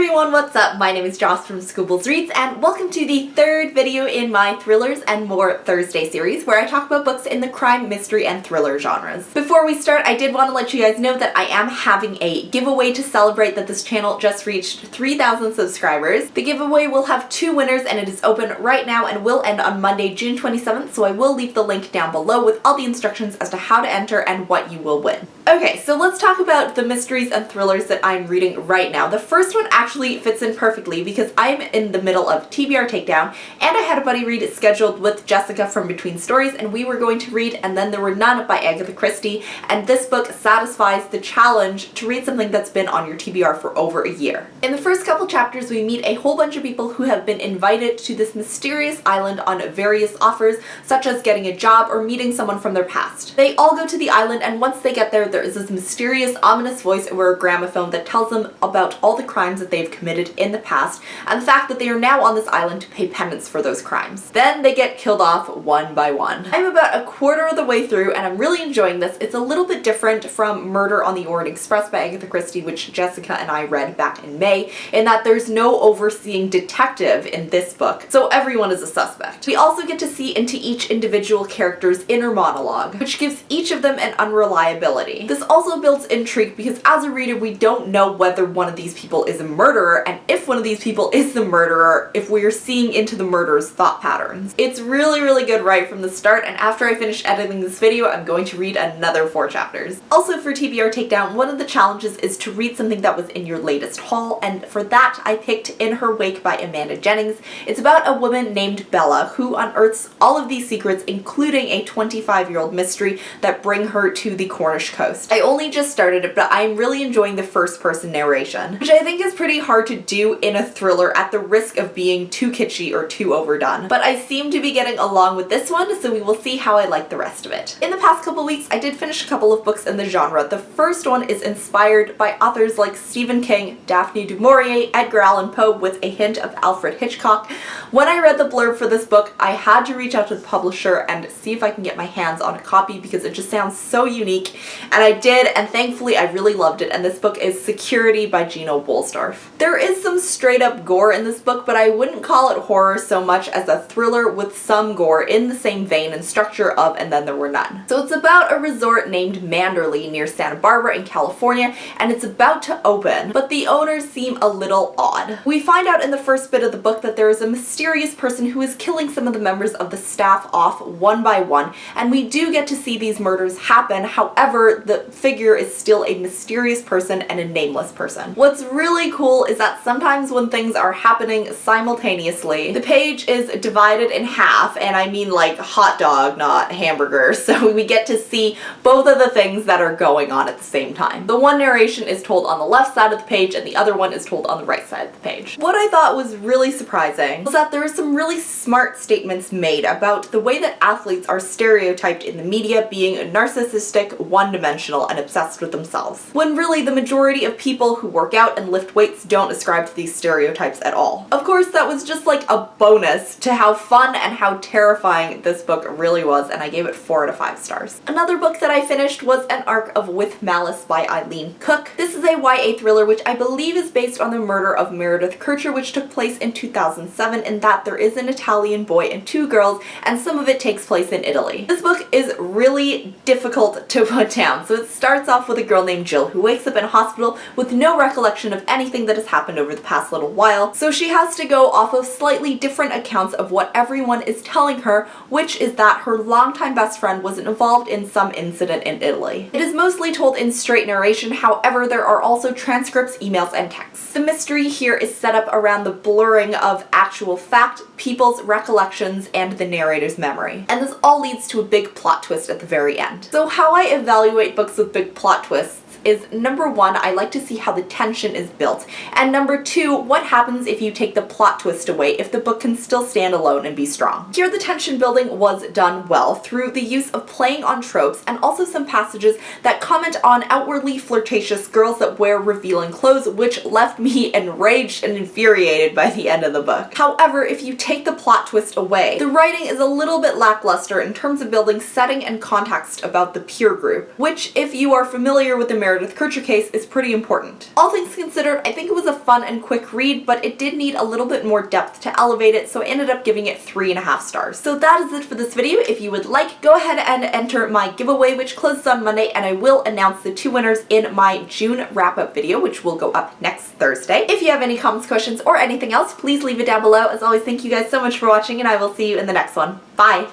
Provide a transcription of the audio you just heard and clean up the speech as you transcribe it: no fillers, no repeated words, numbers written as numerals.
everyone, what's up? My name is Joss from squibblesreads and welcome to the third video in my Thrillers and More Thursday series where I talk about books in the crime, mystery, and thriller genres. Before we start, I did want to let you guys know that I am having a giveaway to celebrate that this channel just reached 3,000 subscribers. The giveaway will have 2 winners and it is open right now and will end on Monday, June 27th, so I will leave the link down below with all the instructions as to how to enter and what you will win. Okay, so let's talk about the mysteries and thrillers that I'm reading right now. The first one actually fits in perfectly because I'm in the middle of TBR Takedown and I had a buddy read scheduled with Jessica from Between Stories and we were going to read And Then There Were None by Agatha Christie, and this book satisfies the challenge to read something that's been on your TBR for over a year. In the first couple chapters we meet a whole bunch of people who have been invited to this mysterious island on various offers, such as getting a job or meeting someone from their past. They all go to the island and once they get there, there is this mysterious, ominous voice over a gramophone that tells them about all the crimes that they've committed in the past and the fact that they are now on this island to pay penance for those crimes. Then they get killed off one by one. I'm about a quarter of the way through and I'm really enjoying this. It's a little bit different from Murder on the Orient Express by Agatha Christie, which Jessica and I read back in May, in that there's no overseeing detective in this book, so everyone is a suspect. We also get to see into each individual character's inner monologue, which gives each of them an unreliability. This also builds intrigue because as a reader we don't know whether one of these people is a murderer, and if one of these people is the murderer, if we are seeing into the murderer's thought patterns. It's really good right from the start, and after I finish editing this video I'm going to read another 4 chapters. Also for TBR Takedown, one of the challenges is to read something that was in your latest haul, and for that I picked In Her Wake by Amanda Jennings. It's about a woman named Bella who unearths all of these secrets, including a 25-year-old mystery that bring her to the Cornish coast. I only just started it, but I'm really enjoying the first-person narration, which I think is pretty hard to do in a thriller at the risk of being too kitschy or too overdone. But I seem to be getting along with this one, so we will see how I like the rest of it. In the past couple weeks, I did finish a couple of books in the genre. The first one is inspired by authors like Stephen King, Daphne du Maurier, Edgar Allan Poe, with a hint of Alfred Hitchcock. When I read the blurb for this book, I had to reach out to the publisher and see if I can get my hands on a copy because it just sounds so unique, and I did, and thankfully I really loved it, and this book is Security by Gina Woolsdorf. There is some straight up gore in this book, but I wouldn't call it horror so much as a thriller with some gore in the same vein and structure of And Then There Were None. So it's about a resort named Manderley near Santa Barbara in California, and it's about to open, but the owners seem a little odd. We find out in the first bit of the book that there is a mysterious person who is killing some of the members of the staff off one by one, and we do get to see these murders happen. However, the figure is still a mysterious person and a nameless person. What's really cool is that sometimes when things are happening simultaneously, the page is divided in half, and I mean like hot dog, not hamburger, so we get to see both of the things that are going on at the same time. The one narration is told on the left side of the page and the other one is told on the right side of the page. What I thought was really surprising was that there are some really smart statements made about the way that athletes are stereotyped in the media being narcissistic, one-dimensional, and obsessed with themselves, when really the majority of people who work out and lift weights don't ascribe to these stereotypes at all. Of course, that was just like a bonus to how fun and how terrifying this book really was, and I gave it 4 out of 5 stars. Another book that I finished was an arc of With Malice by Eileen Cook. This is a YA thriller which I believe is based on the murder of Meredith Kercher, which took place in 2007, in that there is an Italian boy and 2 girls, and some of it takes place in Italy. This book is really difficult to put down. So it starts off with a girl named Jill who wakes up in a hospital with no recollection of anything that has happened over the past little while, so she has to go off of slightly different accounts of what everyone is telling her, which is that her longtime best friend was involved in some incident in Italy. It is mostly told in straight narration, however there are also transcripts, emails, and texts. The mystery here is set up around the blurring of actual fact, people's recollections, and the narrator's memory. And this all leads to a big plot twist at the very end. So how I evaluate books with big plot twists is number 1, I like to see how the tension is built, and number 2, what happens if you take the plot twist away, if the book can still stand alone and be strong. Here the tension building was done well through the use of playing on tropes and also some passages that comment on outwardly flirtatious girls that wear revealing clothes, which left me enraged and infuriated by the end of the book. However, if you take the plot twist away, the writing is a little bit lackluster in terms of building setting and context about the peer group, which if you are familiar with American Meredith Kercher case is pretty important. All things considered, I think it was a fun and quick read, but it did need a little bit more depth to elevate it, so I ended up giving it 3.5 stars. So that is it for this video. If you would like, go ahead and enter my giveaway, which closes on Monday, and I will announce the 2 winners in my June wrap-up video, which will go up next Thursday. If you have any comments, questions, or anything else, please leave it down below. As always, thank you guys so much for watching, and I will see you in the next one. Bye!